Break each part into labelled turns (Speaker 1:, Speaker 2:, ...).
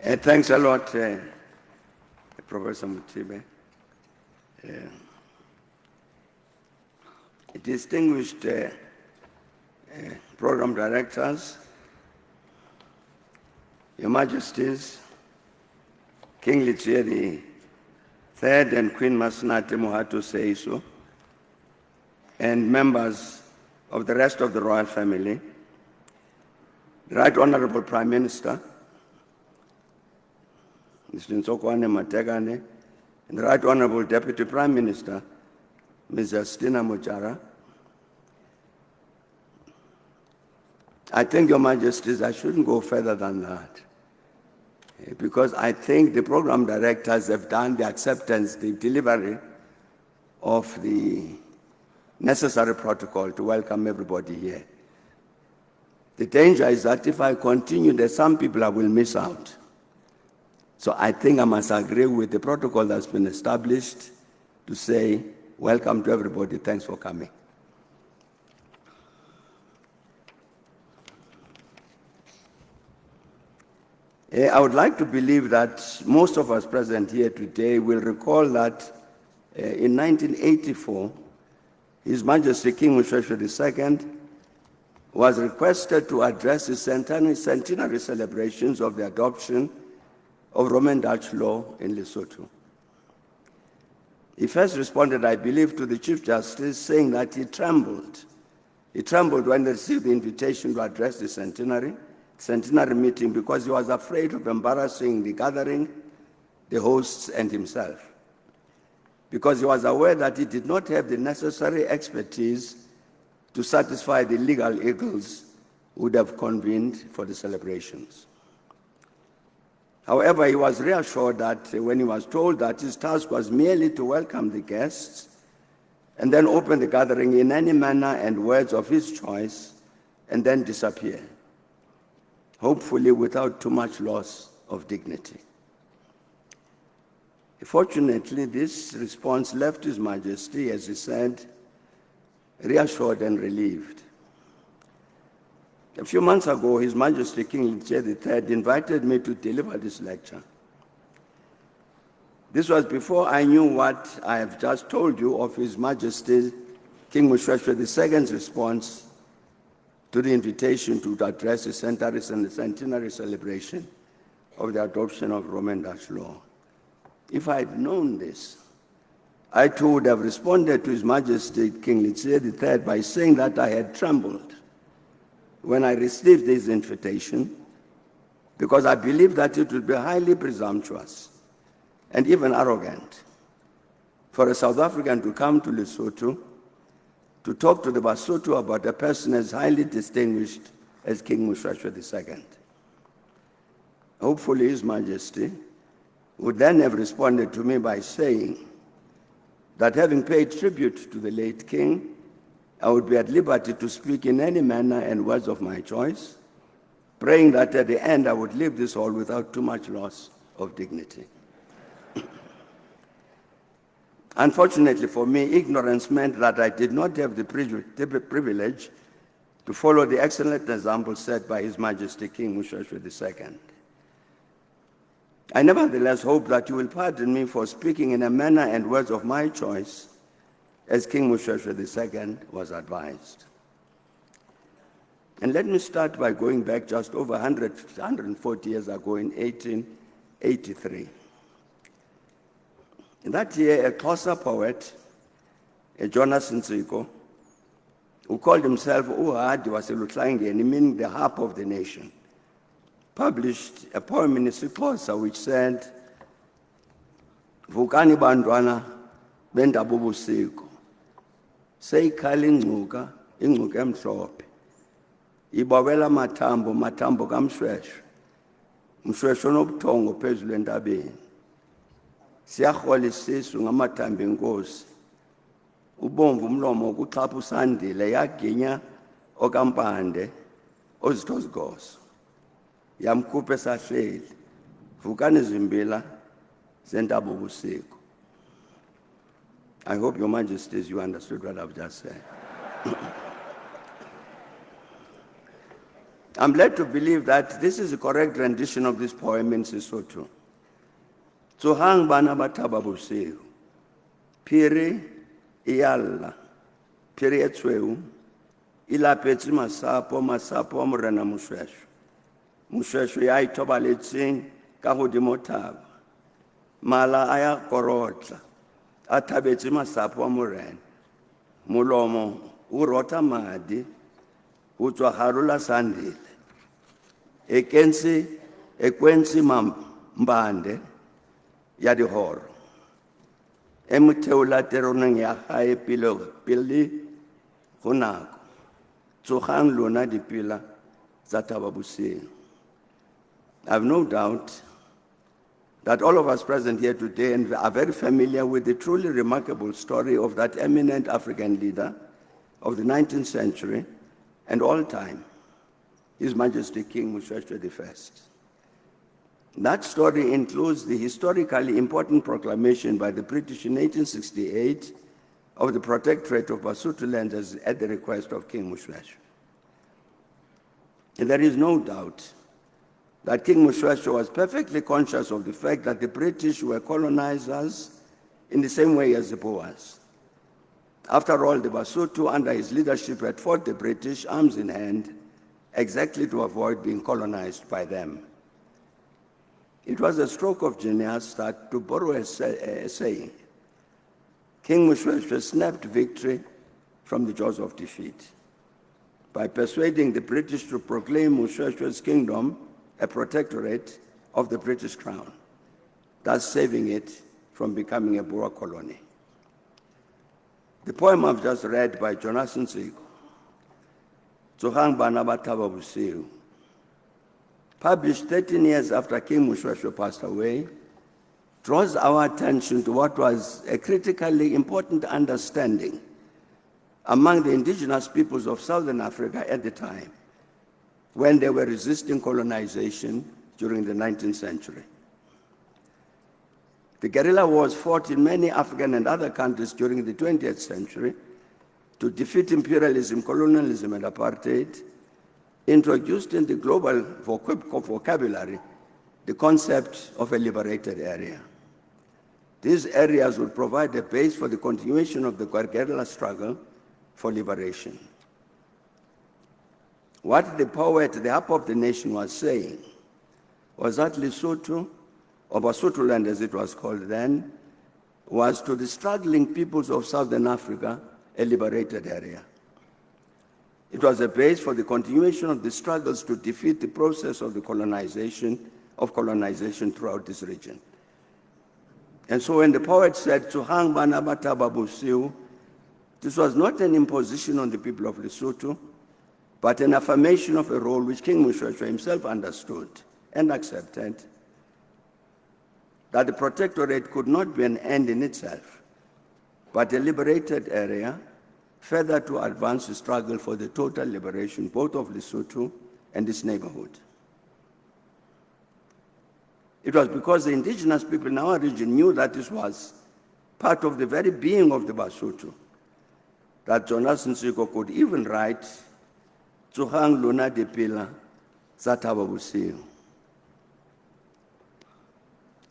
Speaker 1: Thanks a lot, Professor Muthibe. Distinguished program directors, Your Majesties, King Letsie III and Queen Masnate Mohato Seiso, and members of the rest of the royal family, the Right Honorable Prime Minister, Mr. Nsokwane Matekane, and the Right Honorable Deputy Prime Minister, Ms. Justina Mujara. I think, Your Majesties, I shouldn't go further than that, because I think the program directors have done the acceptance, the delivery of the necessary protocol to welcome everybody here. The danger is that if I continue, there's some people I will miss out. So I think I must agree with the protocol that's been established to say, welcome to everybody, thanks for coming. I would like to believe that most of us present here today will recall that in 1984, His Majesty King Moshoeshoe II was requested to address the centenary celebrations of the adoption of Roman Dutch law in Lesotho. He first responded, I believe, to the Chief Justice, saying that he trembled. He trembled when he received the invitation to address the centenary meeting because he was afraid of embarrassing the gathering, the hosts, and himself. Because he was aware that he did not have the necessary expertise to satisfy the legal eagles who would have convened for the celebrations. However, he was reassured that when he was told that his task was merely to welcome the guests and then open the gathering in any manner and words of his choice and then disappear, hopefully without too much loss of dignity. Fortunately, this response left His Majesty, as he said, reassured and relieved. A few months ago, His Majesty King Letsie III invited me to deliver this lecture. This was before I knew what I have just told you of His Majesty King Moshoeshoe II's response to the invitation to address the centenary celebration of the adoption of Roman Dutch law. If I had known this, I too would have responded to His Majesty King Letsie III by saying that I had trembled when I received this invitation, because I believed that it would be highly presumptuous and even arrogant for a South African to come to Lesotho to talk to the Basotho about a person as highly distinguished as King Moshoeshoe II. Hopefully, His Majesty would then have responded to me by saying that having paid tribute to the late King, I would be at liberty to speak in any manner and words of my choice, praying that at the end I would leave this hall without too much loss of dignity. Unfortunately for me, ignorance meant that I did not have the privilege to follow the excellent example set by His Majesty King Moshoeshoe II. I nevertheless hope that you will pardon me for speaking in a manner and words of my choice, as King Moshoeshoe II was advised. And let me start by going back just over 140 years ago in 1883. In that year, a 𝐋𝐄𝐂 poet, Jonas Nsiko, who called himself 𝐏𝐀𝐄𝐓𝐔𝐑𝐄, meaning the harp of the nation, published a poem in isiXhosa which said, Vukani bantwana bendabubusiko, seyikhala ingcuka emhlophe, ibawela mathambo kaMshoeshoe, Mshoeshoe onobuthongo phezulu entabeni. Siyarhola isisu ngamathambo enkosi, ubomvu umlomo ukuxhapha usandile, yaginya okampande ozithozikoso, yamkhupha esahleli, vukani zimbila zentabubusiko. I hope, Your Majesties, you understood what I've just said. I'm led to believe that this is a correct rendition of this poem in Sesotho. Tsohang bana ba Thaba bosiu, phiri e a lla, phiri e tshweu, e lapetse masapo a morena Moshoeshoe. Moshoeshoe ya ithobaletseng ka godimo thaba. Mala a ya korotla, a thabetse masapo a morena. Molomo o rota madi, o tswa harola sandile. Ekwensi mbande ya dihoro. E motheola teroneng ya hae pele go nako. Tsogang lona dipela tsa Thaba bosiu. I have no doubt that all of us present here today are very familiar with the truly remarkable story of that eminent African leader of the 19th century and all time, His Majesty King Moshoeshoe I. That story includes the historically important proclamation by the British in 1868 of the Protectorate of Basotho lands at the request of King Moshoeshoe. And there is no doubt that King Moshoeshoe was perfectly conscious of the fact that the British were colonizers in the same way as the Boers. After all, the Basotho under his leadership had fought the British arms in hand exactly to avoid being colonized by them. It was a stroke of genius that, to borrow a saying, King Moshoeshoe snapped victory from the jaws of defeat by persuading the British to proclaim Moshoeshoe's kingdom a protectorate of the British Crown, thus saving it from becoming a Boer colony. The poem I've just read by Jonathan Tsigo, Tsohang bana ba Thaba bosiu, published 13 years after King Moshoeshoe passed away, draws our attention to what was a critically important understanding among the indigenous peoples of Southern Africa at the time, when they were resisting colonization during the 19th century. The guerrilla wars fought in many African and other countries during the 20th century to defeat imperialism, colonialism, and apartheid, introduced in the global vocabulary the concept of a liberated area. These areas would provide a base for the continuation of the guerrilla struggle for liberation. What the poet, the Harp of the Nation, was saying was that Lesotho, or Basotho land as it was called then, was to the struggling peoples of Southern Africa a liberated area. It was a base for the continuation of the struggles to defeat the process of the colonization throughout this region. And so when the poet said, Tsohang bana ba Thaba bosiu, this was not an imposition on the people of Lesotho, but an affirmation of a role which King Moshoeshoe himself understood and accepted, that the protectorate could not be an end in itself, but a liberated area further to advance the struggle for the total liberation both of Lesotho and its neighborhood. It was because the indigenous people in our region knew that this was part of the very being of the Basotho that Jonathan Tsigo could even write, Tsohang lona dipela tsa Thaba bosiu.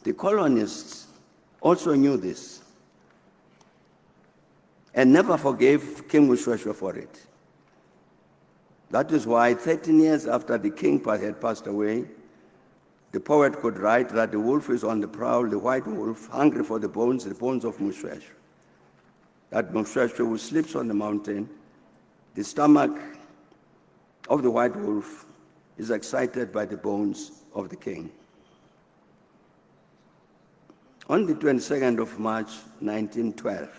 Speaker 1: The colonists also knew this and never forgave King Moshoeshoe for it. That is why 13 years after the king had passed away, the poet could write that the wolf is on the prowl, the white wolf, hungry for the bones of Moshoeshoe. That Moshoeshoe who sleeps on the mountain, the stomach of the white wolf is excited by the bones of the king. On the 22nd of March, 1912,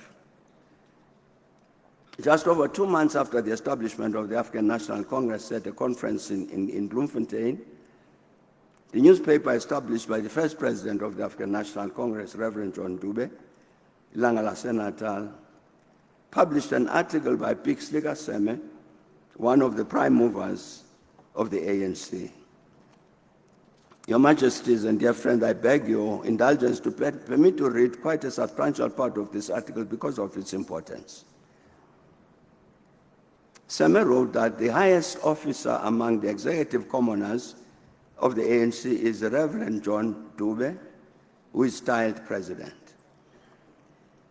Speaker 1: just over 2 months after the establishment of the African National Congress at a conference in Bloemfontein, the newspaper established by the first president of the African National Congress, Reverend John Dube, Ilanga la Natal, published an article by Pixley Kaseme, one of the prime movers of the ANC. Your Majesties and dear friend, I beg your indulgence to permit to read quite a substantial part of this article because of its importance. Seme wrote that the highest officer among the executive commoners of the ANC is the Reverend John Dube, who is styled president.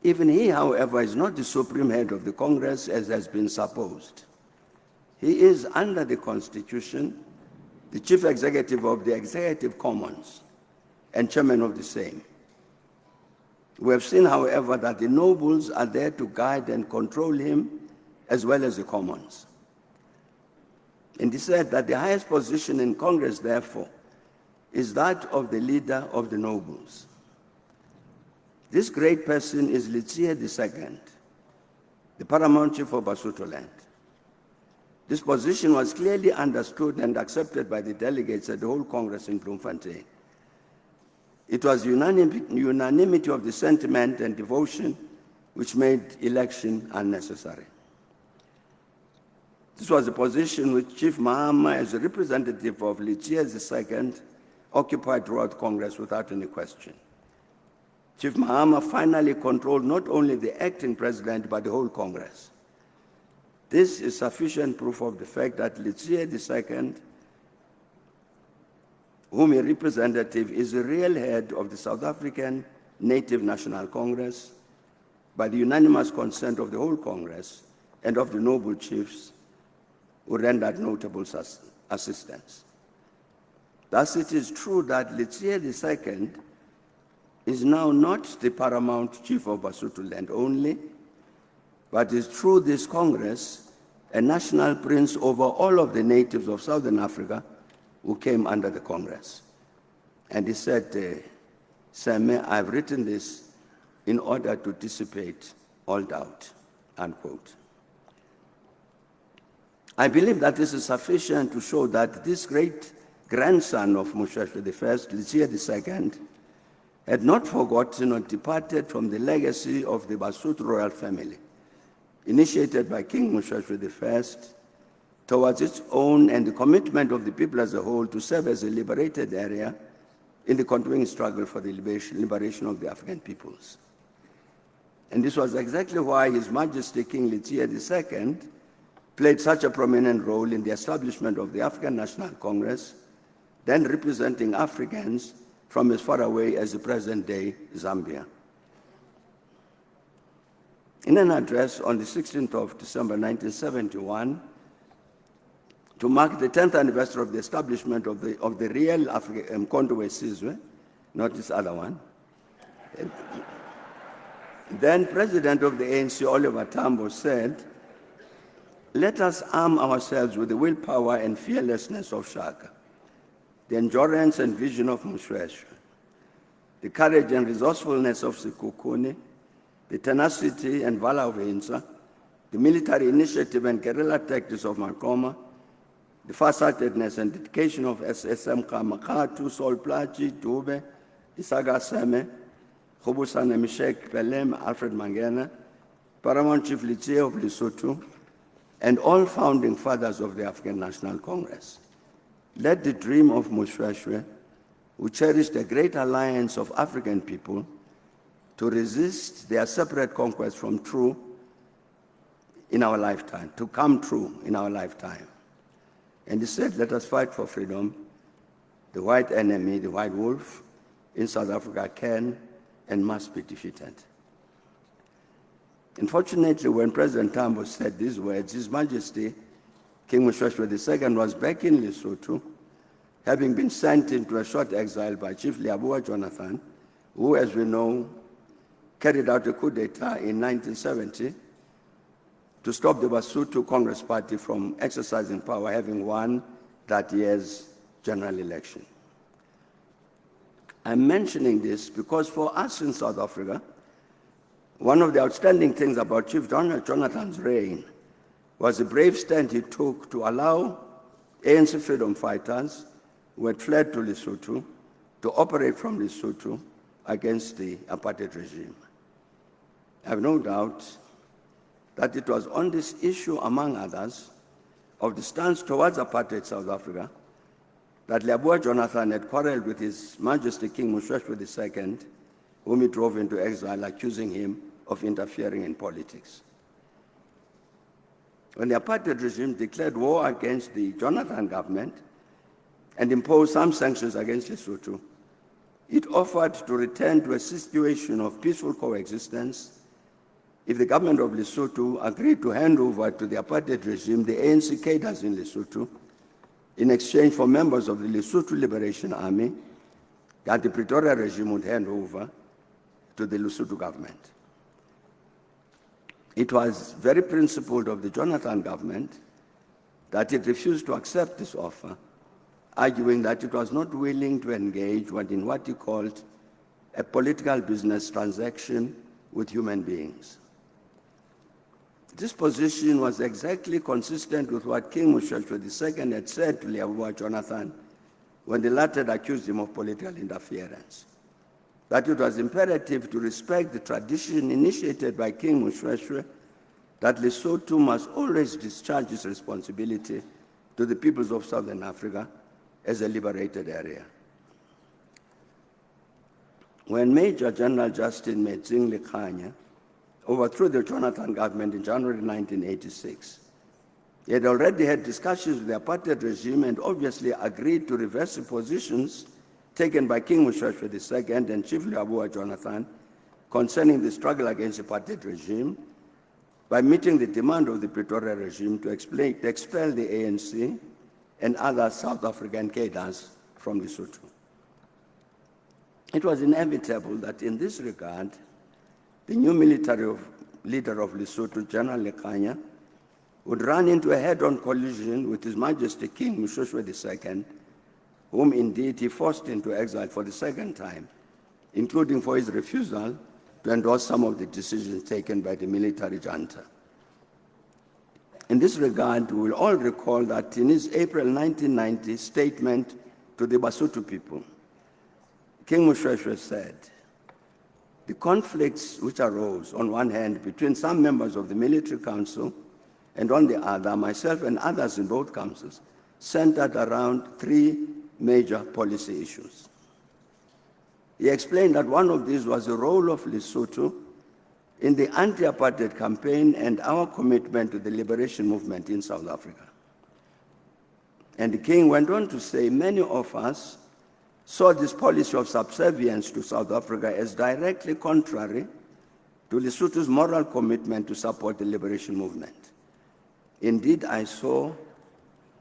Speaker 1: Even he, however, is not the supreme head of the Congress as has been supposed. He is, under the Constitution, the chief executive of the Executive Commons and chairman of the same. We have seen, however, that the nobles are there to guide and control him as well as the commons. And he said that the highest position in Congress, therefore, is that of the leader of the nobles. This great person is Letsie II, the paramount chief of Basotho land. This position was clearly understood and accepted by the delegates at the whole Congress in Bloemfontein. It was unanimity of the sentiment and devotion which made election unnecessary. This was a position which Chief Mahama, as a representative of Letsie II, occupied throughout Congress without any question. Chief Mahama finally controlled not only the acting president, but the whole Congress. This is sufficient proof of the fact that Letsie II, whom a representative, is the real head of the South African Native National Congress by the unanimous consent of the whole Congress and of the noble chiefs who rendered notable assistance. Thus, it is true that Letsie II is now not the paramount chief of Basotho land only, but is through this Congress a national prince over all of the natives of Southern Africa who came under the Congress. And he said, Seme, I've written this in order to dissipate all doubt, unquote. I believe that this is sufficient to show that this great grandson of Moshoeshoe I, Letsie II, had not forgotten or departed from the legacy of the Basotho royal family, initiated by King Moshoeshoe I, towards its own and the commitment of the people as a whole to serve as a liberated area in the continuing struggle for the liberation of the African peoples. And this was exactly why His Majesty King Letsie II played such a prominent role in the establishment of the African National Congress, then representing Africans from as far away as the present-day Zambia. In an address on the 16th of December 1971, to mark the 10th anniversary of the establishment of the real �H𝐀𝐄𝐓𝐔𝐑𝐄, not this other one, then President of the ANC, Oliver Tambo, said, "Let us arm ourselves with the willpower and fearlessness of Shaka, the endurance and vision of Moshoeshoe, the courage and resourcefulness of Sekhukhune, the tenacity and valor of Hintsa, the military initiative and guerrilla tactics of Maqoma, the farsightedness and dedication of SSM Makatu, Sol Plaatje, Dube, Isaga Seme, Khobusane Meshek Pelem, Alfred Mangena, Paramount Chief Letsie of Lesotho, and all founding fathers of the African National Congress. Let the dream of Moshoeshoe, who cherished a great alliance of African people to resist their separate conquest from true in our lifetime, to come true in our lifetime." And he said, "Let us fight for freedom. The white enemy, the white wolf in South Africa can and must be defeated." Unfortunately, when President Tambo said these words, His Majesty King Moshoeshoe II was back in Lesotho, having been sent into a short exile by Chief Leabua Jonathan, who, as we know, carried out a coup d'etat in 1970 to stop the Basotho Congress Party from exercising power, having won that year's general election. I'm mentioning this because for us in South Africa, one of the outstanding things about Chief Jonathan's reign was the brave stand he took to allow ANC freedom fighters who had fled to Lesotho to operate from Lesotho against the apartheid regime. I have no doubt that it was on this issue, among others, of the stance towards apartheid South Africa, that Leabua Jonathan had quarreled with His Majesty King Moshoeshoe II, whom he drove into exile, accusing him of interfering in politics. when the apartheid regime declared war against the Jonathan government and imposed some sanctions against Lesotho, it offered to return to a situation of peaceful coexistence if the government of Lesotho agreed to hand over to the apartheid regime the ANC cadres in Lesotho in exchange for members of the Lesotho Liberation Army that the Pretoria regime would hand over to the Lesotho government. It was very principled of the Jonathan government that it refused to accept this offer, arguing that it was not willing to engage in what he called a political business transaction with human beings. This position was exactly consistent with what King Moshoeshoe II had said to Ḽiaboa Jonathan when the latter accused him of political interference, that it was imperative to respect the tradition initiated by King Moshoeshoe that Lesotho must always discharge its responsibility to the peoples of Southern Africa as a liberated area. When Major General Justin Metsing Lekhanya overthrew the Jonathan government in January 1986, he had already had discussions with the apartheid regime and obviously agreed to reverse the positions taken by King Moshoeshoe II and Chief Ḽiaboa Jonathan concerning the struggle against the apartheid regime by meeting the demand of the Pretoria regime to expel the ANC and other South African cadres from Lesotho. It was inevitable that in this regard, the new military leader of Lesotho, General Lekhanya, would run into a head-on collision with His Majesty King Moshoeshoe II, whom indeed he forced into exile for the second time, including for his refusal to endorse some of the decisions taken by the military junta. In this regard, we will all recall that in his April 1990 statement to the Basotho people, King Moshoeshoe said, "The conflicts which arose on one hand between some members of the military council and on the other, myself and others in both councils, centered around three major policy issues." He explained that one of these was the role of Lesotho in the anti-apartheid campaign and our commitment to the liberation movement in South Africa. And the king went on to say, many of us saw this policy of subservience to South Africa as directly contrary to Lesotho's moral commitment to support the liberation movement. Indeed, I saw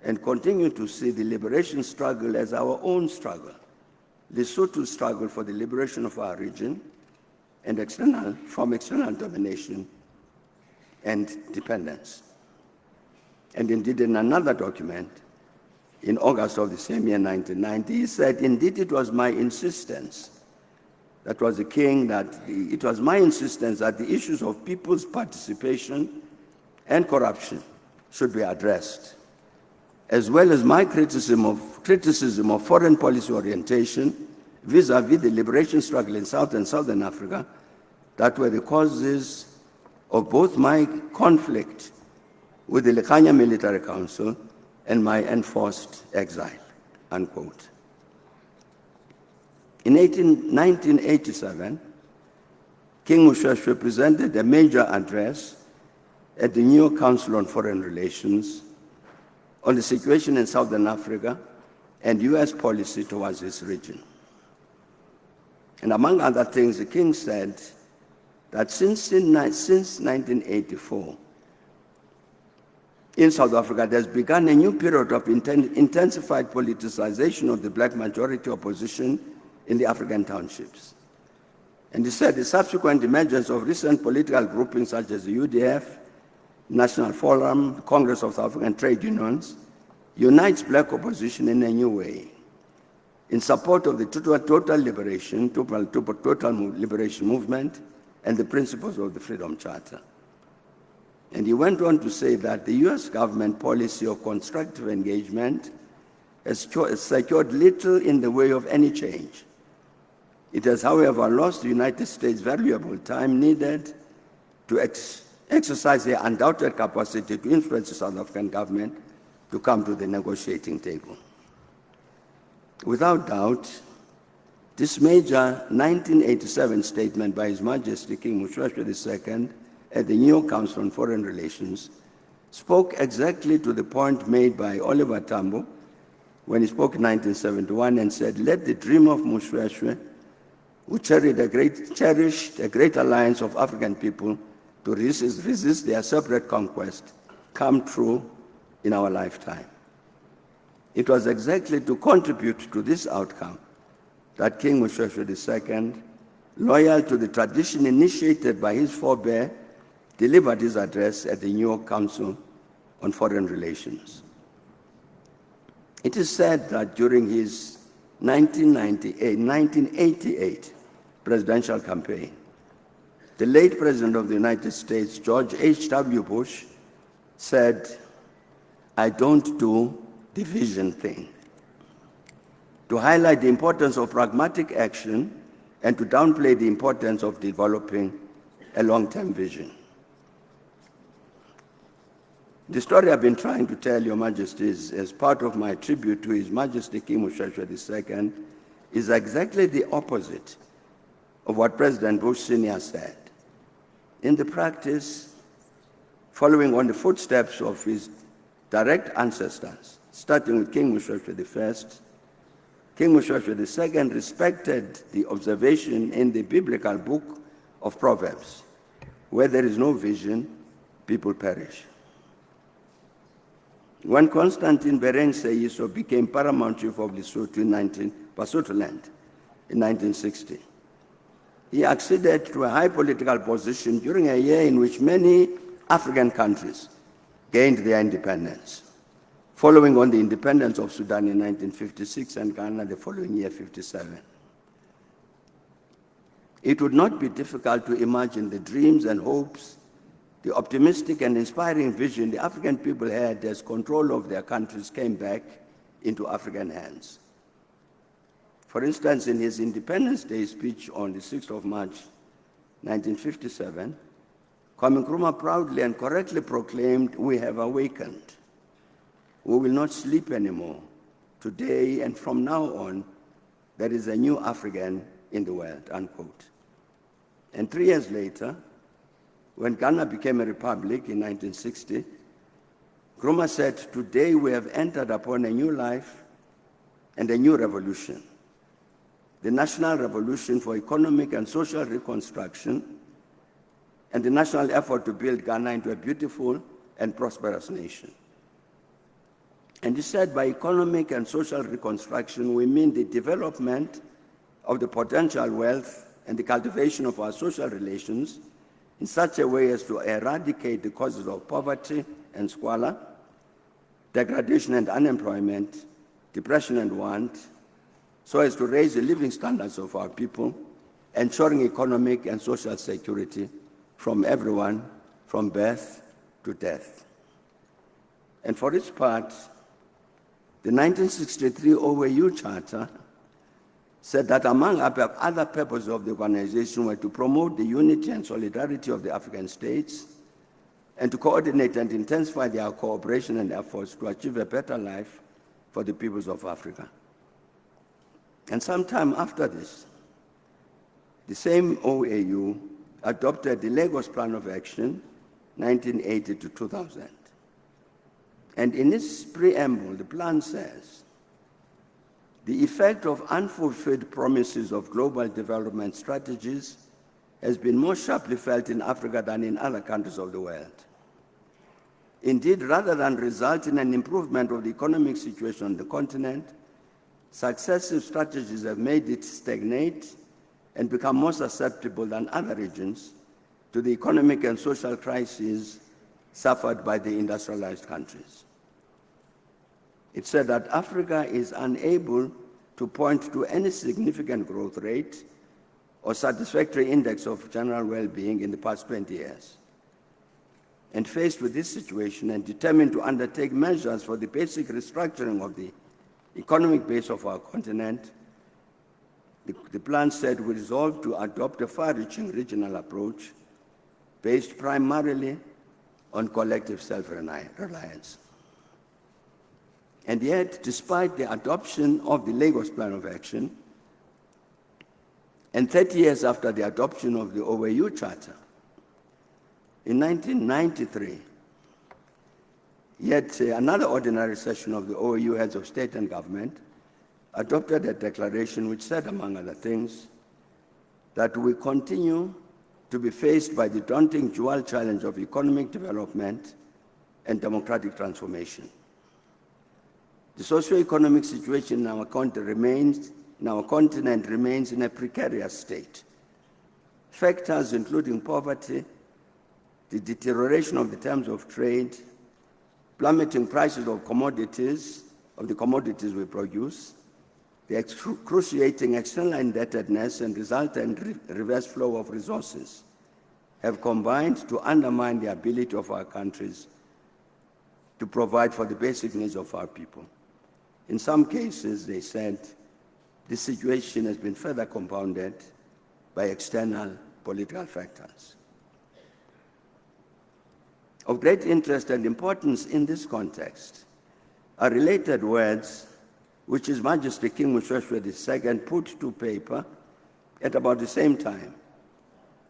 Speaker 1: and continue to see the liberation struggle as our own struggle, Lesotho's struggle for the liberation of our region and from external domination and dependence. And indeed, in another document, in August of the same year, 1990, he said, indeed, it was my insistence, that was the king, it was my insistence that the issues of people's participation and corruption should be addressed, as well as my criticism of foreign policy orientation vis-à-vis the liberation struggle in South and Southern Africa, that were the causes of both my conflict with the Lekhanya Military Council and my enforced exile, unquote. In 1987, King Moshoeshoe presented a major address at the new Council on Foreign Relations on the situation in Southern Africa and US policy towards this region. And among other things, the king said that since 1984, in South Africa, there's begun a new period of intensified politicization of the black majority opposition in the African townships. And he said the subsequent emergence of recent political groupings such as the UDF, National Forum, Congress of South African Trade Unions, unites black opposition in a new way in support of the total liberation movement and the principles of the Freedom Charter. And he went on to say that the US government policy of constructive engagement has secured little in the way of any change. It has, however, lost the United States valuable time needed to exercise their undoubted capacity to influence the South African government to come to the negotiating table. Without doubt, this major 1987 statement by His Majesty King Moshoeshoe II at the new Council on Foreign Relations spoke exactly to the point made by Oliver Tambo when he spoke in 1971 and said, "Let the dream of Moshoeshoe, who cherished a great alliance of African people to resist their separate conquest, come true in our lifetime." It was exactly to contribute to this outcome that King Moshoeshoe II, loyal to the tradition initiated by his forebear, delivered his address at the New York Council on Foreign Relations. It is said that during his 1988 presidential campaign, the late President of the United States, George H.W. Bush, said, "I don't do the vision thing," to highlight the importance of pragmatic action and to downplay the importance of developing a long-term vision. The story I've been trying to tell Your Majesties as part of my tribute to His Majesty King Moshoeshoe II is exactly the opposite of what President Bush Sr. said. In the practice, following on the footsteps of his direct ancestors, starting with King Moshoeshoe I, King Moshoeshoe II respected the observation in the biblical book of Proverbs, "Where there is no vision, people perish." When Constantine Bereng Seyiso became paramount chief of Lesotho Basotholand in 1960, he acceded to a high political position during a year in which many African countries gained their independence, following on the independence of Sudan in 1956 and Ghana the following year, 57. It would not be difficult to imagine the dreams and hopes, the optimistic and inspiring vision the African people had as control of their countries came back into African hands. For instance, in his Independence Day speech on the 6th of March, 1957, Kwame Nkrumah proudly and correctly proclaimed, "We have awakened. We will not sleep anymore. Today and from now on, there is a new African in the world," unquote. And 3 years later, when Ghana became a republic in 1960, Nkrumah said, "Today we have entered upon a new life and a new revolution, the national revolution for economic and social reconstruction and the national effort to build Ghana into a beautiful and prosperous nation." And he said, by economic and social reconstruction, we mean the development of the potential wealth and the cultivation of our social relations in such a way as to eradicate the causes of poverty and squalor, degradation and unemployment, depression and want, so as to raise the living standards of our people, ensuring economic and social security from everyone, from birth to death. And for its part, the 1963 OAU Charter said that among other purposes of the organization were to promote the unity and solidarity of the African states and to coordinate and intensify their cooperation and efforts to achieve a better life for the peoples of Africa. And sometime after this, the same OAU adopted the Lagos Plan of Action, 1980 to 2000. And in its preamble, the plan says, "The effect of unfulfilled promises of global development strategies has been more sharply felt in Africa than in other countries of the world. Indeed, rather than result in an improvement of the economic situation on the continent, successive strategies have made it stagnate and become more susceptible than other regions to the economic and social crises suffered by the industrialized countries." It said that Africa is unable to point to any significant growth rate or satisfactory index of general well-being in the past 20 years. And faced with this situation and determined to undertake measures for the basic restructuring of the economic base of our continent, the plan said we resolved to adopt a far-reaching regional approach based primarily on collective self-reliance. And yet, despite the adoption of the Lagos Plan of Action, and 30 years after the adoption of the OAU Charter, in 1993, Yet another ordinary session of the OAU Heads of State and Government adopted a declaration which said, among other things, that we continue to be faced by the daunting dual challenge of economic development and democratic transformation. The socio-economic situation in our continent remains in a precarious state. Factors including poverty, the deterioration of the terms of trade, plummeting prices of the commodities we produce, the excruciating external indebtedness and resultant reverse flow of resources have combined to undermine the ability of our countries to provide for the basic needs of our people. In some cases, they said, the situation has been further compounded by external political factors. Of great interest and importance in this context are related words which His Majesty King Moshoeshoe II put to paper at about the same time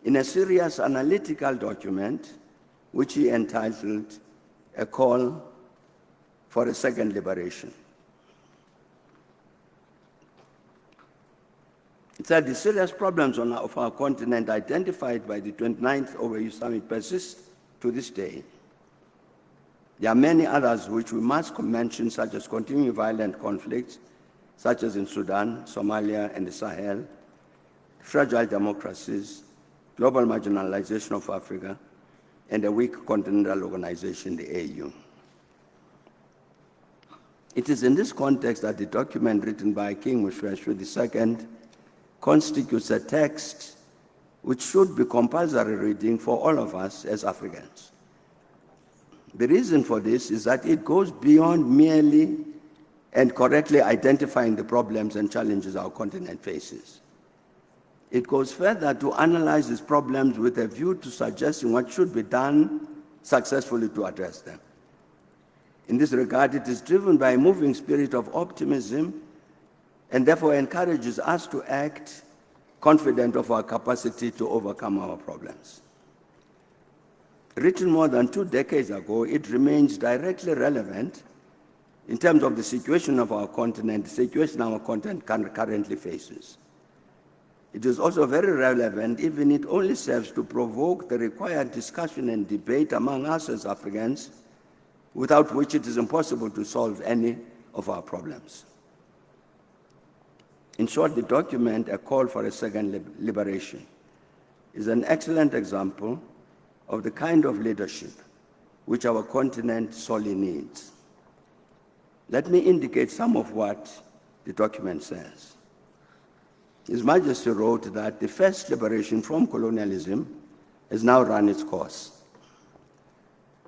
Speaker 1: in a serious analytical document which he entitled A Call for a Second Liberation. It said the serious problems of our continent identified by the 29th OAU Summit persist to this day. There are many others which we must mention, such as continuing violent conflicts, such as in Sudan, Somalia, and the Sahel, fragile democracies, global marginalization of Africa, and a weak continental organization, the AU. It is in this context that the document written by King Moshoeshoe II constitutes a text which should be compulsory reading for all of us as Africans. The reason for this is that it goes beyond merely and correctly identifying the problems and challenges our continent faces. It goes further to analyze these problems with a view to suggesting what should be done successfully to address them. In this regard, it is driven by a moving spirit of optimism and therefore encourages us to act confident of our capacity to overcome our problems. Written more than 2 decades ago, it remains directly relevant in terms of the situation of our continent, the situation our continent currently faces. It is also very relevant, even it only serves to provoke the required discussion and debate among us as Africans, without which it is impossible to solve any of our problems. In short, the document, A Call for a Second Liberation, is an excellent example of the kind of leadership which our continent sorely needs. Let me indicate some of what the document says. His Majesty wrote that the first liberation from colonialism has now run its course.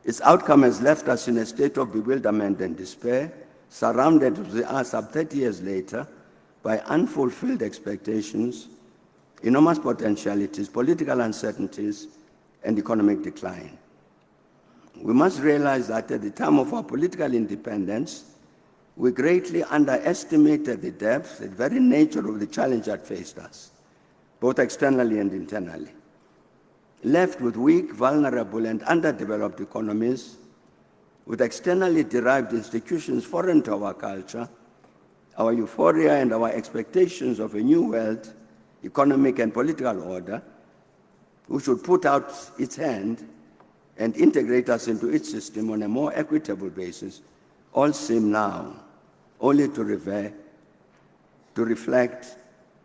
Speaker 1: Its outcome has left us in a state of bewilderment and despair, surrounded with us some 30 years later by unfulfilled expectations, enormous potentialities, political uncertainties, and economic decline. We must realize that at the time of our political independence, we greatly underestimated the depth, the very nature of the challenge that faced us, both externally and internally. Left with weak, vulnerable, and underdeveloped economies, with externally derived institutions foreign to our culture, our euphoria and our expectations of a new world, economic and political order, which should put out its hand and integrate us into its system on a more equitable basis, all seem now only to reflect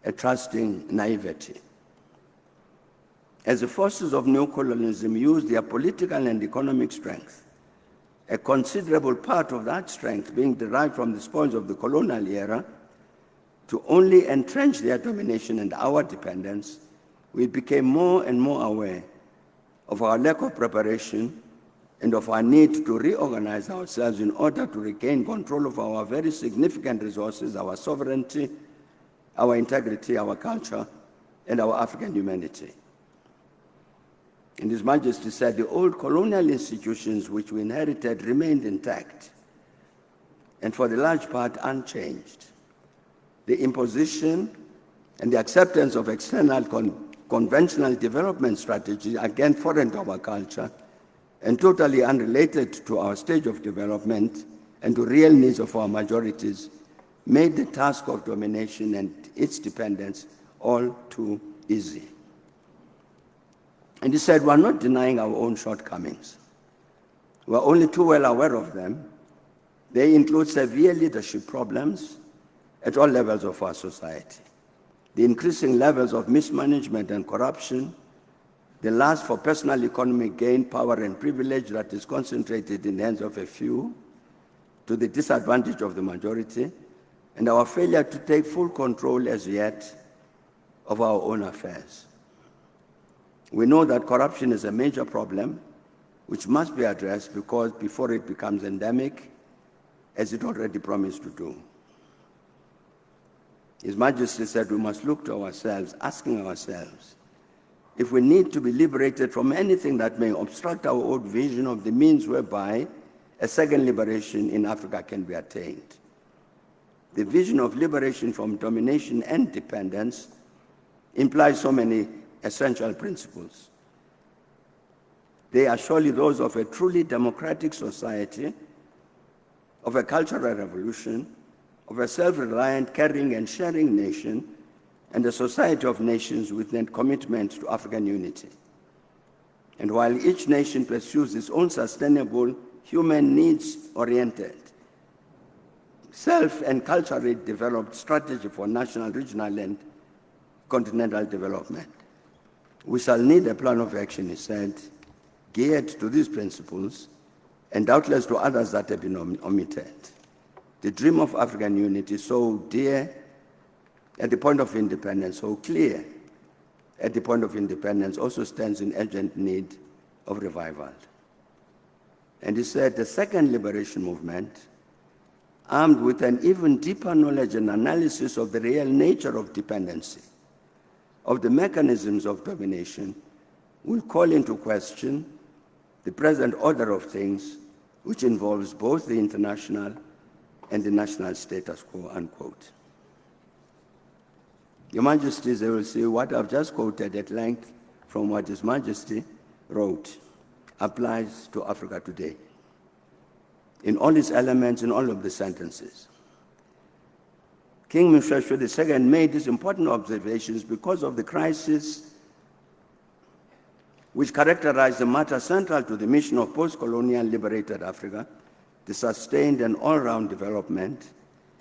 Speaker 1: a trusting naivety. As the forces of neocolonialism use their political and economic strength, a considerable part of that strength being derived from the spoils of the colonial era, to only entrench their domination and our dependence, we became more and more aware of our lack of preparation and of our need to reorganize ourselves in order to regain control of our very significant resources, our sovereignty, our integrity, our culture, and our African humanity. And His Majesty said the old colonial institutions which we inherited remained intact and for the large part unchanged. The imposition and the acceptance of external conventional development strategies, again foreign to our culture, and totally unrelated to our stage of development and to real needs of our majorities, made the task of domination and its dependence all too easy. And he said, we're not denying our own shortcomings. We're only too well aware of them. They include severe leadership problems at all levels of our society, the increasing levels of mismanagement and corruption, the lust for personal economic gain, power, and privilege that is concentrated in the hands of a few to the disadvantage of the majority, and our failure to take full control as yet of our own affairs. We know that corruption is a major problem which must be addressed before it becomes endemic, as it already promised to do. His Majesty said we must look to ourselves, asking ourselves if we need to be liberated from anything that may obstruct our old vision of the means whereby a second liberation in Africa can be attained. The vision of liberation from domination and dependence implies so many essential principles. They are surely those of a truly democratic society, of a cultural revolution, of a self-reliant, caring, and sharing nation, and a society of nations with a commitment to African unity. And while each nation pursues its own sustainable, human needs-oriented, self- and culturally developed strategy for national, regional, and continental development, we shall need a plan of action, he said, geared to these principles, and doubtless to others that have been omitted. The dream of African unity, so dear at the point of independence, so clear at the point of independence, also stands in urgent need of revival. And he said the second liberation movement, armed with an even deeper knowledge and analysis of the real nature of dependency, of the mechanisms of domination, will call into question the present order of things, which involves both the international and the national status quo, unquote. Your Majesties, they will see what I've just quoted at length from what His Majesty wrote applies to Africa today, in all its elements, in all of the sentences. King Moshoeshoe II made these important observations because of the crisis which characterized the matter central to the mission of post-colonial liberated Africa, the sustained and all-round development,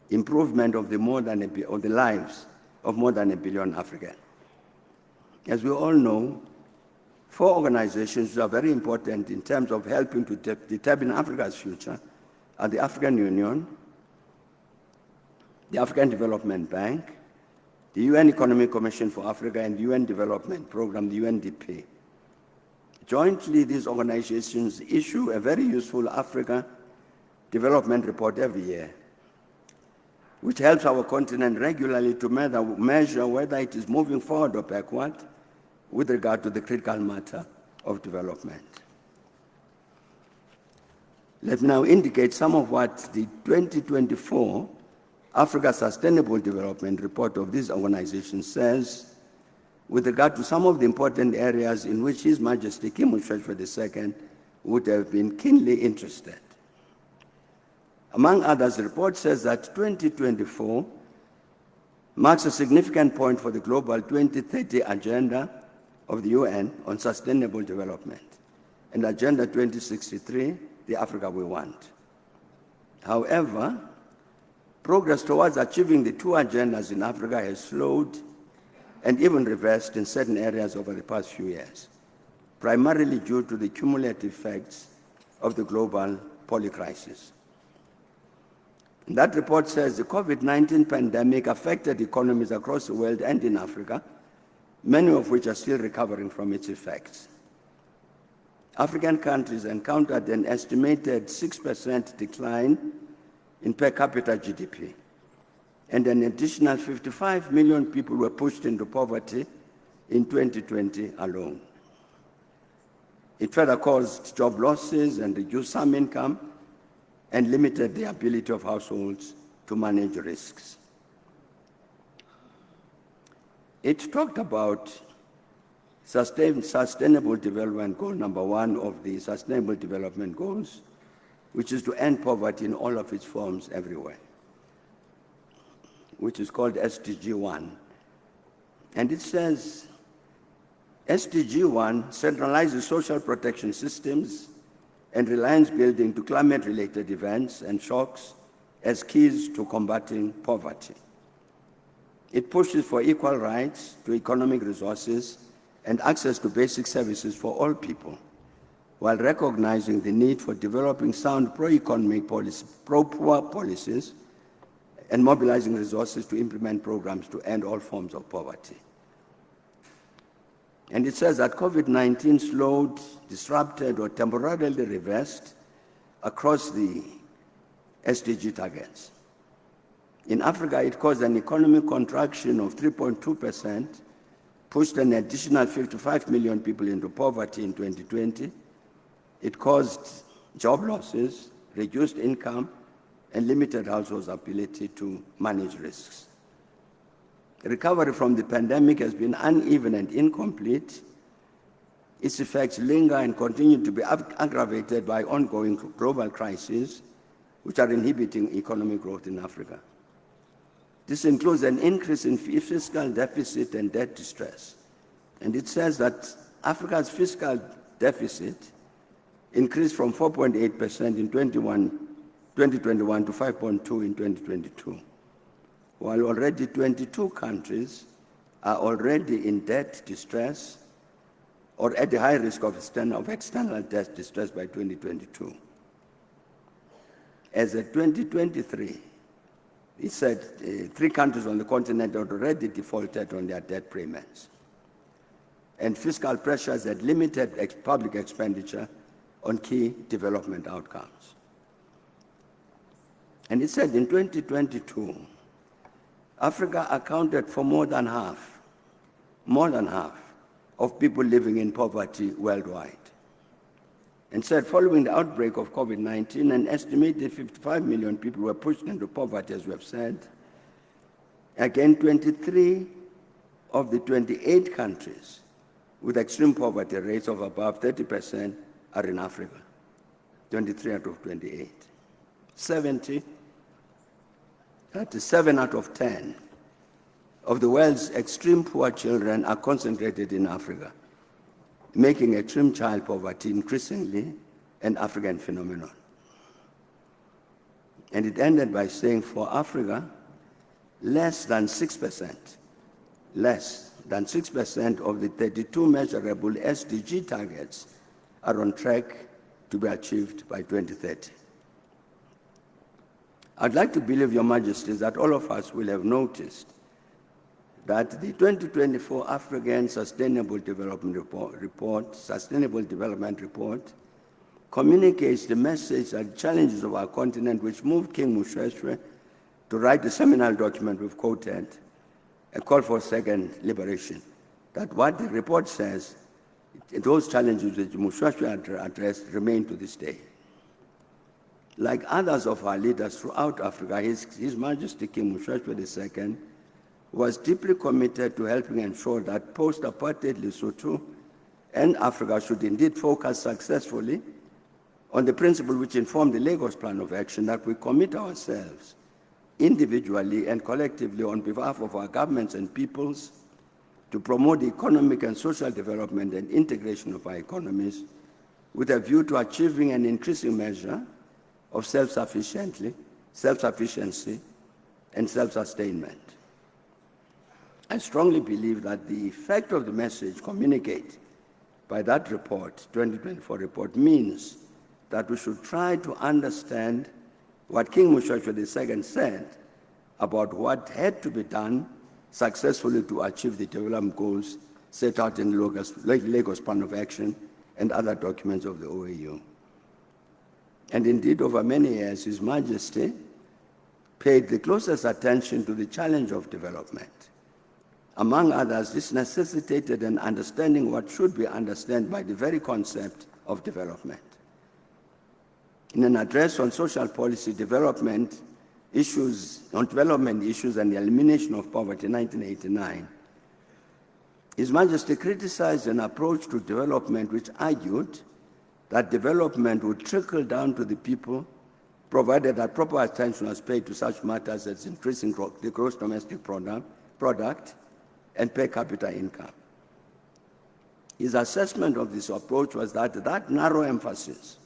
Speaker 1: improvement of the lives of more than 1 billion Africans. As we all know, 4 organizations that are very important in terms of helping to determine Africa's future are the African Union, the African Development Bank, the UN Economic Commission for Africa, and the UN Development Program, the UNDP. Jointly, these organizations issue a very useful Africa development report every year, which helps our continent regularly to measure whether it is moving forward or backward with regard to the critical matter of development. Let me now indicate some of what the 2024 Africa Sustainable Development Report of this organization says with regard to some of the important areas in which His Majesty King Moshoeshoe II would have been keenly interested. Among others, the report says that 2024 marks a significant point for the Global 2030 Agenda of the UN on Sustainable Development and Agenda 2063, the Africa we want. However, progress towards achieving the 2 agendas in Africa has slowed and even reversed in certain areas over the past few years, primarily due to the cumulative effects of the global polycrisis. That report says the COVID-19 pandemic affected economies across the world and in Africa, many of which are still recovering from its effects. African countries encountered an estimated 6% decline in per capita GDP, and an additional 55 million people were pushed into poverty in 2020 alone. It further caused job losses and reduced some income and limited the ability of households to manage risks. It talked about Sustainable Development Goal number 1 of the Sustainable Development Goals, which is to end poverty in all of its forms everywhere, which is called SDG 1. And it says, SDG 1 centralizes social protection systems and reliance building to climate-related events and shocks as keys to combating poverty. It pushes for equal rights to economic resources and access to basic services for all people, while recognizing the need for developing sound pro-economic policies, pro-poor policies, and mobilizing resources to implement programs to end all forms of poverty. And it says that COVID-19 slowed, disrupted, or temporarily reversed across the SDG targets. In Africa, it caused an economic contraction of 3.2%, pushed an additional 55 million people into poverty in 2020. It caused job losses, reduced income, and limited households' ability to manage risks. The recovery from the pandemic has been uneven and incomplete. Its effects linger and continue to be aggravated by ongoing global crises, which are inhibiting economic growth in Africa. This includes an increase in fiscal deficit and debt distress. And it says that Africa's fiscal deficit increased from 4.8% in 2021 to 5.2% in 2022, while already 22 countries are already in debt distress or at the high risk of external debt distress by 2022. As of 2023, it said 3 countries on the continent had already defaulted on their debt payments. And fiscal pressures had limited public expenditure on key development outcomes. And it said in 2022, Africa accounted for more than half of people living in poverty worldwide. And said following the outbreak of COVID-19, an estimated 55 million people were pushed into poverty, as we have said. Again, 23 of the 28 countries with extreme poverty rates of above 30% are in Africa. 23 out of 28. 37 out of 10 of the world's extreme poor children are concentrated in Africa, making extreme child poverty increasingly an African phenomenon. And it ended by saying for Africa, less than 6% of the 32 measurable SDG targets are on track to be achieved by 2030. I'd like to believe, Your Majesties, that all of us will have noticed that the 2024 African Sustainable Development Report communicates the message and challenges of our continent, which moved King Moshoeshoe to write the seminal document we've quoted, a call for second liberation. That what the report says, those challenges which Moshoeshoe addressed remain to this day. Like others of our leaders throughout Africa, His Majesty King Moshoeshoe II was deeply committed to helping ensure that post-apartheid Lesotho and Africa should indeed focus successfully on the principle which informed the Lagos Plan of Action, that we commit ourselves individually and collectively on behalf of our governments and peoples to promote the economic and social development and integration of our economies with a view to achieving an increasing measure of self-sufficiency and self-sustainment. I strongly believe that the effect of the message communicated by that report, 2024 report, means that we should try to understand what King Moshoeshoe II said about what had to be done successfully to achieve the development goals set out in the Lagos Plan of Action and other documents of the OAU. And indeed, over many years, His Majesty paid the closest attention to the challenge of development. Among others, this necessitated an understanding what should be understood by the very concept of development. In an address on social policy development issues and the elimination of poverty in 1989, His Majesty criticized an approach to development which argued that development would trickle down to the people, provided that proper attention was paid to such matters as increasing the gross domestic product and per capita income. His assessment of this approach was that narrow emphasis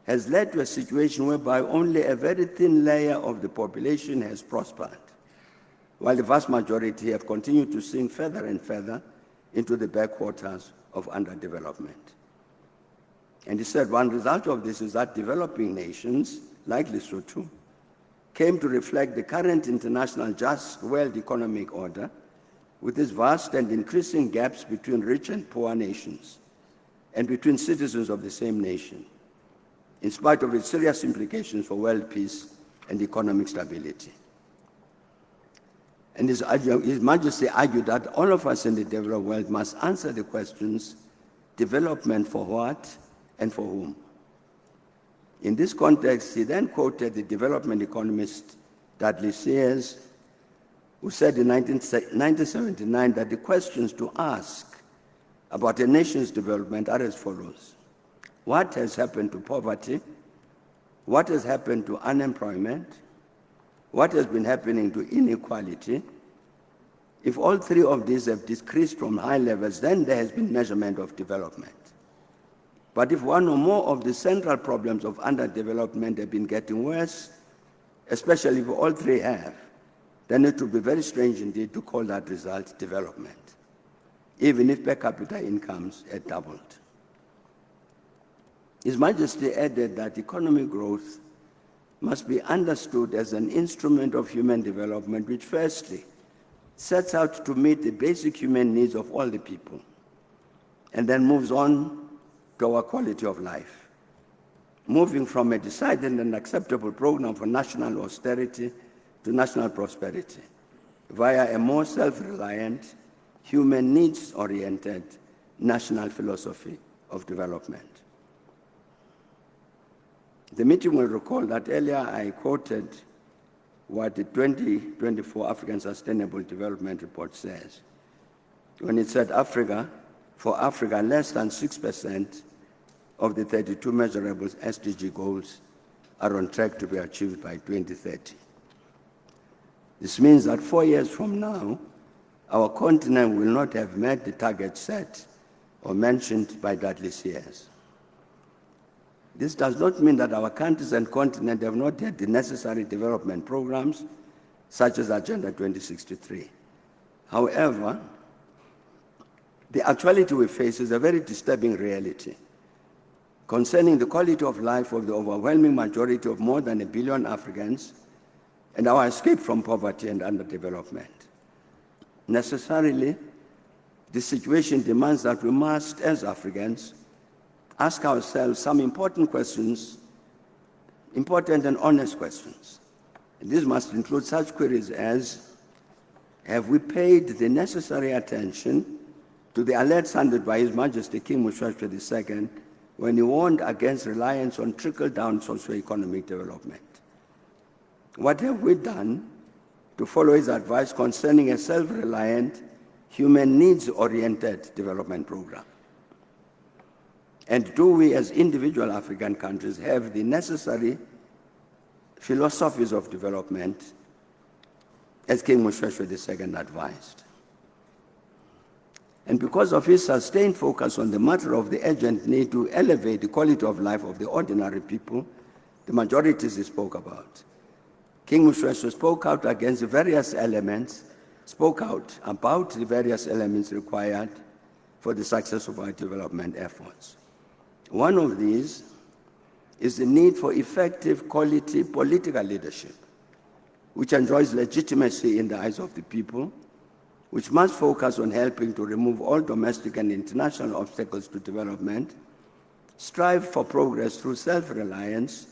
Speaker 1: has led to a situation whereby only a very thin layer of the population has prospered, while the vast majority have continued to sink further and further into the backwaters of underdevelopment. And he said one result of this is that developing nations, like Lesotho, came to reflect the current international just world economic order with its vast and increasing gaps between rich and poor nations and between citizens of the same nation, in spite of its serious implications for world peace and economic stability. And His Majesty argued that all of us in the developed world must answer the questions, development for what and for whom? In this context, he then quoted the development economist Dudley Sears, who said in 1979 that the questions to ask about a nation's development are as follows. What has happened to poverty? What has happened to unemployment? What has been happening to inequality? If all three of these have decreased from high levels, then there has been measurement of development. But if one or more of the central problems of underdevelopment have been getting worse, especially if all three have, then it would be very strange indeed to call that result development, even if per capita incomes had doubled. His Majesty added that economic growth must be understood as an instrument of human development which firstly sets out to meet the basic human needs of all the people and then moves on to our quality of life, moving from a decided and acceptable program for national austerity to national prosperity via a more self-reliant, human needs-oriented national philosophy of development. The meeting will recall that earlier I quoted what the 2024 African Sustainable Development Report says, when it said for Africa, less than 6% of the 32 measurable SDG goals are on track to be achieved by 2030. This means that 4 years from now, our continent will not have met the target set or mentioned by Dudley Sears. This does not mean that our countries and continent have not had the necessary development programs, such as Agenda 2063. However, the actuality we face is a very disturbing reality concerning the quality of life of the overwhelming majority of more than 1 billion Africans and our escape from poverty and underdevelopment. Necessarily, this situation demands that we must, as Africans, ask ourselves some important questions, important and honest questions. And these must include such queries as, have we paid the necessary attention to the alert sounded by His Majesty King Moshoeshoe II when he warned against reliance on trickle-down socio-economic development? What have we done to follow his advice concerning a self-reliant, human needs-oriented development program? And do we as individual African countries have the necessary philosophies of development as King Moshoeshoe II advised? And because of his sustained focus on the matter of the urgent need to elevate the quality of life of the ordinary people, the majorities he spoke about, King Moshoeshoe spoke out against the various elements, spoke out about the various elements required for the success of our development efforts. One of these is the need for effective quality political leadership, which enjoys legitimacy in the eyes of the people, which must focus on helping to remove all domestic and international obstacles to development, strive for progress through self-reliance,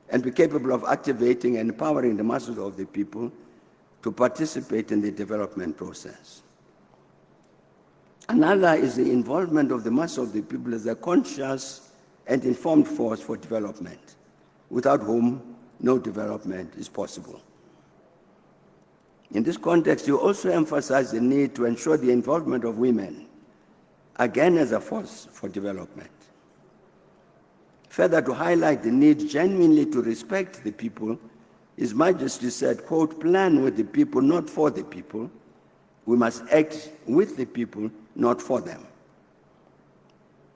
Speaker 1: and be capable of activating and empowering the masses of the people to participate in the development process. Another is the involvement of the mass of the people as a conscious and informed force for development, without whom no development is possible. In this context, you also emphasize the need to ensure the involvement of women, again as a force for development. Further, to highlight the need genuinely to respect the people, His Majesty said, quote, "Plan with the people, not for the people. We must act with the people, not for them."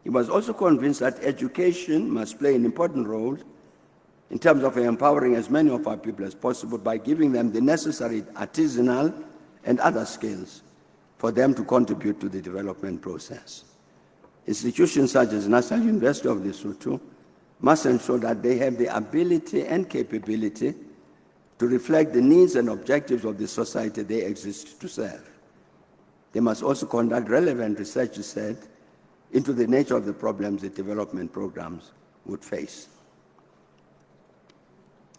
Speaker 1: He was also convinced that education must play an important role in terms of empowering as many of our people as possible by giving them the necessary artisanal and other skills for them to contribute to the development process. Institutions such as National University of Lesotho must ensure that they have the ability and capability to reflect the needs and objectives of the society they exist to serve. They must also conduct relevant research, he said, into the nature of the problems the development programs would face.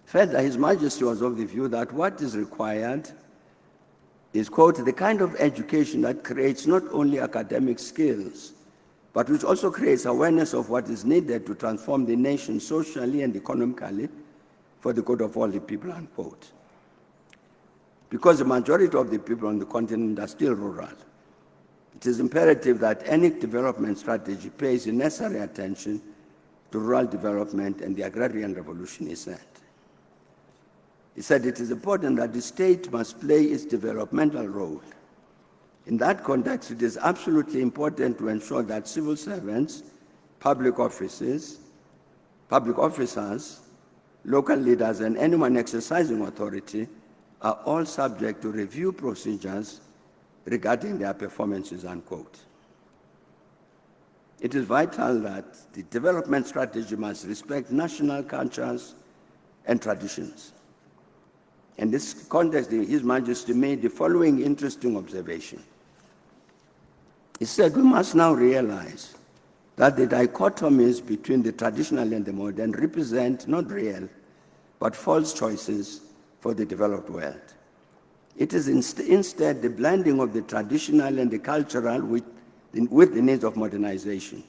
Speaker 1: Further, His Majesty was of the view that what is required is, quote, "the kind of education that creates not only academic skills, but which also creates awareness of what is needed to transform the nation socially and economically for the good of all the people," unquote. Because the majority of the people on the continent are still rural, it is imperative that any development strategy pays the necessary attention to rural development and the agrarian revolution, he said. He said it is important that the state must play its developmental role. In that context, it is absolutely important to ensure that civil servants, public officers, local leaders, and anyone exercising authority are all subject to review procedures regarding their performances, unquote. It is vital that the development strategy must respect national cultures and traditions. In this context, His Majesty made the following interesting observation. He said, "We must now realize that the dichotomies between the traditional and the modern represent not real, but false choices for the developed world. It is instead the blending of the traditional and the cultural with the needs of modernization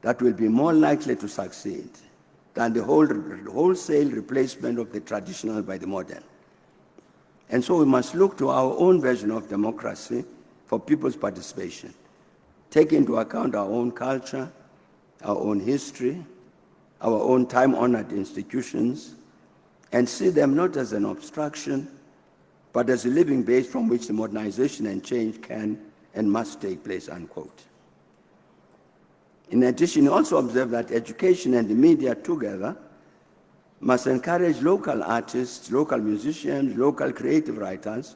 Speaker 1: that will be more likely to succeed than the wholesale replacement of the traditional by the modern. And so we must look to our own version of democracy for people's participation, take into account our own culture, our own history, our own time-honored institutions, and see them not as an obstruction, but as a living base from which the modernization and change can and must take place," unquote. In addition, he also observed that education and the media together must encourage local artists, local musicians, local creative writers,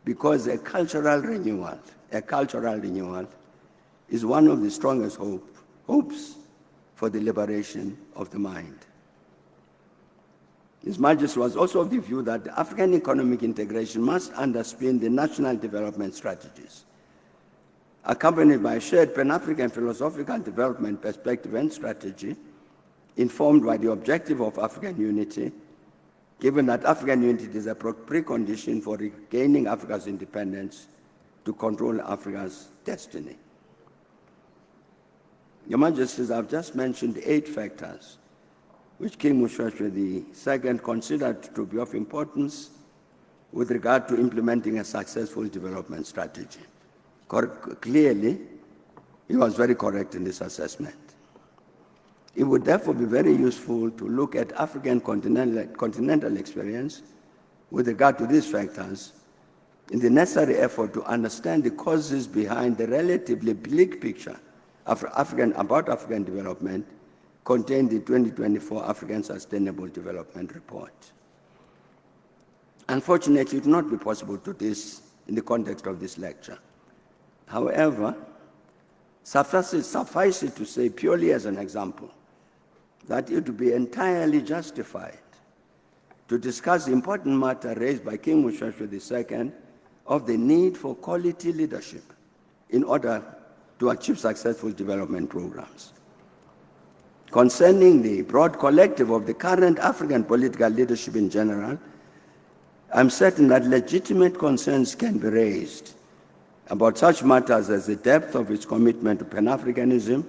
Speaker 1: because a cultural renewal is one of the strongest hopes for the liberation of the mind. His Majesty was also of the view that African economic integration must underpin the national development strategies, accompanied by a shared Pan-African philosophical development perspective and strategy, informed by the objective of African unity, given that African unity is a precondition for regaining Africa's independence to control Africa's destiny. Your Majesties, I've just mentioned 8 factors which King Moshoeshoe II considered to be of importance with regard to implementing a successful development strategy. Clearly, he was very correct in this assessment. It would therefore be very useful to look at African continental experience with regard to these factors in the necessary effort to understand the causes behind the relatively bleak picture about African development contained in the 2024 African Sustainable Development Report. Unfortunately, it will not be possible to do this in the context of this lecture. However, suffice it to say, purely as an example, that it would be entirely justified to discuss the important matter raised by King Moshoeshoe II of the need for quality leadership in order to achieve successful development programs. Concerning the broad collective of the current African political leadership in general, I'm certain that legitimate concerns can be raised about such matters as the depth of its commitment to Pan-Africanism,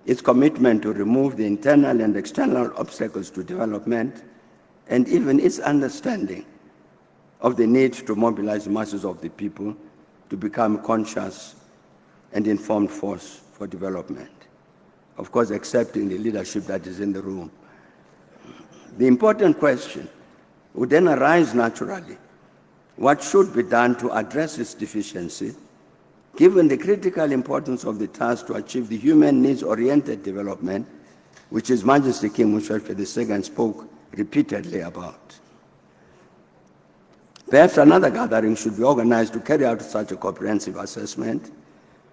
Speaker 1: its commitment to remove the internal and external obstacles to development, and even its understanding of the need to mobilize the masses of the people to become a conscious and informed force for development. Of course, accepting the leadership that is in the room. The important question would then arise naturally: what should be done to address this deficiency, given the critical importance of the task to achieve the human needs-oriented development, which His Majesty King Moshoeshoe II spoke repeatedly about? Perhaps another gathering should be organized to carry out such a comprehensive assessment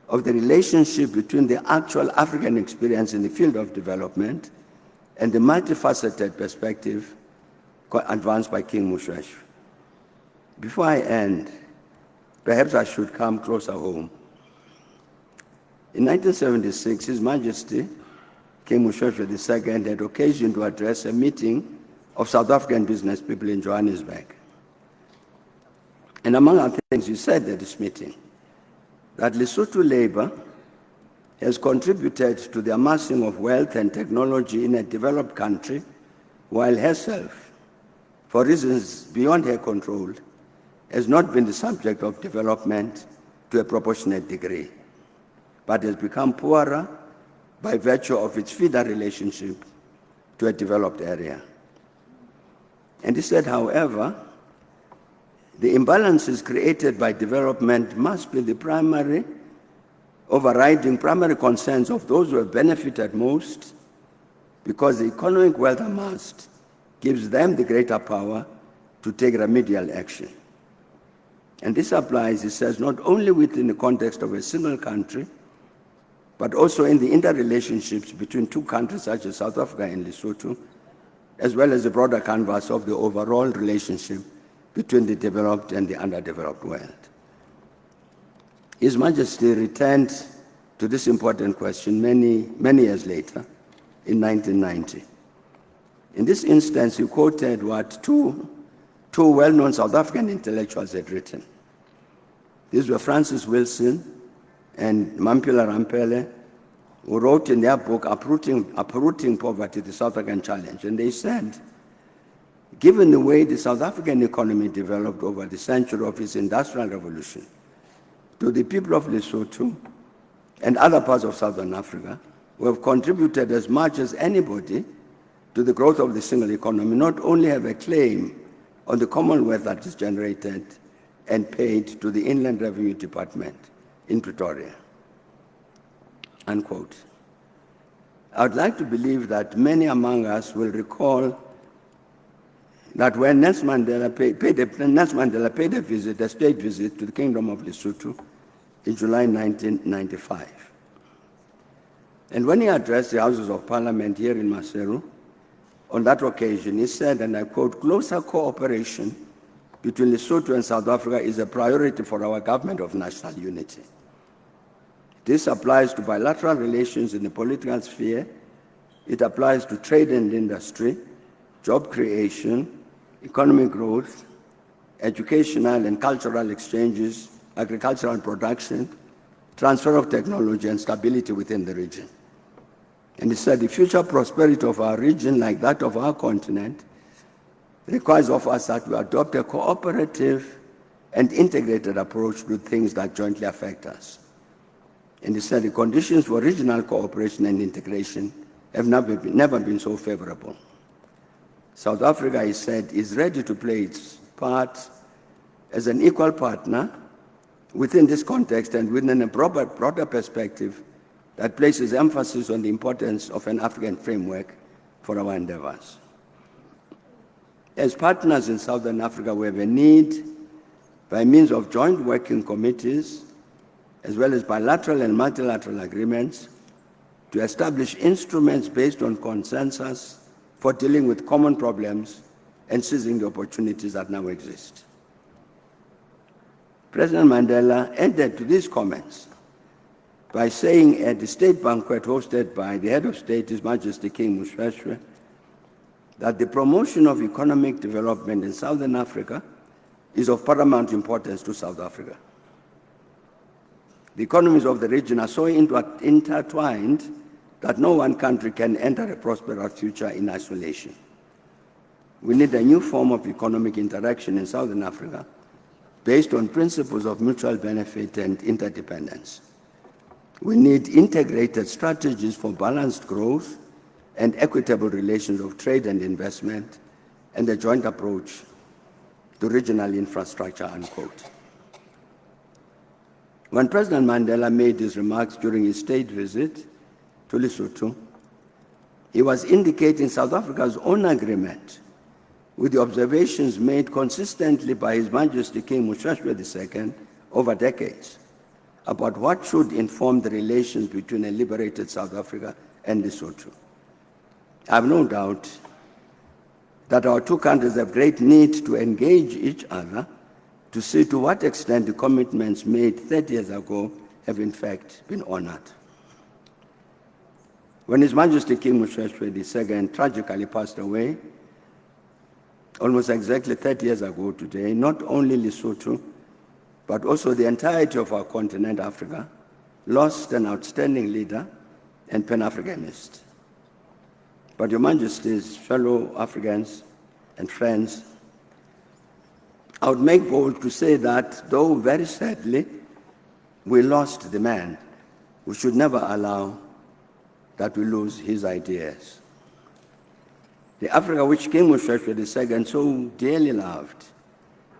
Speaker 1: of the relationship between the actual African experience in the field of development and the multifaceted perspective advanced by King Moshoeshoe. Before I end, perhaps I should come closer home. In 1976, His Majesty King Moshoeshoe II had occasion to address a meeting of South African business people in Johannesburg. And among other things, he said at this meeting that Lesotho labor has contributed to the amassing of wealth and technology in a developed country, while herself, for reasons beyond her control, has not been the subject of development to a proportionate degree, but has become poorer by virtue of its feeder relationship to a developed area. And he said, however, the imbalances created by development must be the primary concerns of those who have benefited most, because the economic wealth amassed gives them the greater power to take remedial action. And this applies, he says, not only within the context of a single country, but also in the interrelationships between two countries such as South Africa and Lesotho, as well as the broader canvas of the overall relationship between the developed and the underdeveloped world. His Majesty returned to this important question many years later, in 1990. In this instance, he quoted what two well-known South African intellectuals had written. These were Francis Wilson and Mampila Rampele, who wrote in their book, Uprooting Poverty, the South African Challenge. And they said, given the way the South African economy developed over the century of its industrial revolution, to the people of Lesotho and other parts of Southern Africa, who have contributed as much as anybody to the growth of the single economy, not only have a claim on the commonwealth that is generated and paid to the Inland Revenue Department in Pretoria, unquote. I would like to believe that many among us will recall that when Nelson Mandela paid a visit, a state visit to the Kingdom of Lesotho in July 1995. And when he addressed the Houses of Parliament here in Maseru, on that occasion, he said, and I quote, "Closer cooperation between Lesotho and South Africa is a priority for our government of national unity. This applies to bilateral relations in the political sphere. It applies to trade and industry, job creation, economic growth, educational and cultural exchanges, agricultural production, transfer of technology, and stability within the region." And he said, the future prosperity of our region, like that of our continent, requires of us that we adopt a cooperative and integrated approach to things that jointly affect us. And he said, the conditions for regional cooperation and integration have never been so favorable. South Africa, he said, is ready to play its part as an equal partner within this context and within a broader perspective that places emphasis on the importance of an African framework for our endeavors. As partners in Southern Africa, we have a need, by means of joint working committees, as well as bilateral and multilateral agreements, to establish instruments based on consensus for dealing with common problems and seizing the opportunities that now exist. President Mandela ended to these comments by saying at the state banquet hosted by the head of state, His Majesty King Moshoeshoe, that the promotion of economic development in Southern Africa is of paramount importance to South Africa. The economies of the region are so intertwined that no one country can enter a prosperous future in isolation. we need a new form of economic interaction in Southern Africa based on principles of mutual benefit and interdependence. We need integrated strategies for balanced growth and equitable relations of trade and investment, and a joint approach to regional infrastructure, unquote. When President Mandela made his remarks during his state visit to Lesotho, he was indicating South Africa's own agreement with the observations made consistently by His Majesty King Moshoeshoe II over decades about what should inform the relations between a liberated South Africa and Lesotho. I have no doubt that our two countries have great need to engage each other to see to what extent the commitments made 30 years ago have in fact been honored. When His Majesty King Moshoeshoe II tragically passed away, almost exactly 30 years ago today, not only Lesotho, but also the entirety of our continent, Africa, lost an outstanding leader and Pan-Africanist. But Your Majesty's fellow Africans and friends, I would make bold to say that, though very sadly we lost the man, we should never allow that we lose his ideas. The Africa which King Moshoeshoe II so dearly loved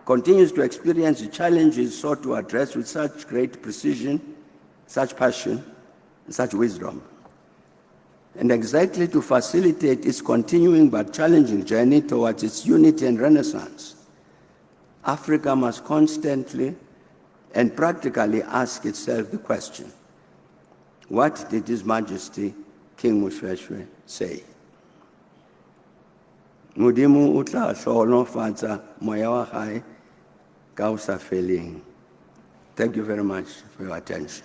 Speaker 1: continues to experience the challenges sought to address with such great precision, such passion, and such wisdom. And exactly to facilitate its continuing but challenging journey towards its unity and renaissance, Africa must constantly and practically ask itself the question, what did His Majesty King Moshoeshoe say? Modimo o tla hlohonolofatsa moya wa hae ka ho sa feleng. Thank you very much for your attention.